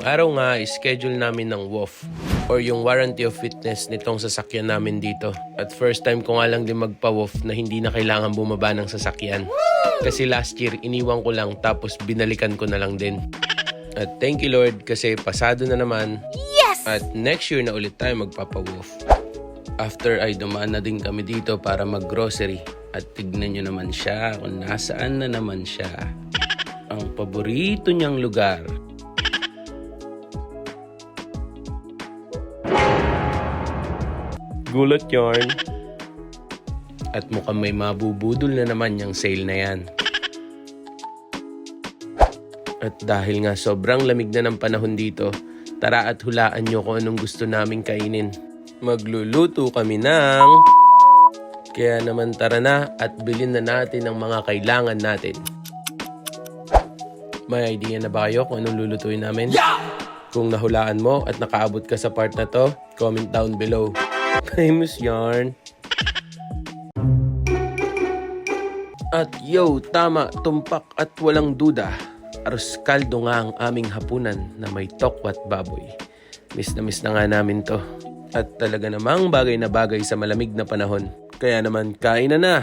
araw nga, schedule namin ng WOF or yung warranty of fitness nitong sasakyan namin dito. At first time ko nga lang din magpa-WOF na hindi na kailangan bumaba ng sasakyan. Kasi last year, iniwan ko lang tapos binalikan ko na lang din. At thank you Lord kasi pasado na naman. Yes! At next year na ulit tayo magpapa-WOF. After ay dumaan na din kami dito para mag-grocery. At tignan nyo naman siya kung nasaan na naman siya. Ang paborito niyang lugar. Gulat yarn. At mukhang may mabubudol na naman yung sale na yan. At dahil nga sobrang lamig na ng panahon dito, tara at hulaan nyo kung anong gusto naming kainin. Magluluto kami ng... Kaya naman tara na at bilhin na natin ang mga kailangan natin. May idea na ba kayo kung anong lulutuin namin? Yeah! Kung nahulaan mo at nakaabot ka sa part na to, comment down below. Famous yarn. At yo, tama, tumpak at walang duda. Arroz caldo nga ang aming hapunan na may tokwat baboy. Miss na nga namin to. At talaga namang bagay na bagay sa malamig na panahon. Kaya naman, kain na na!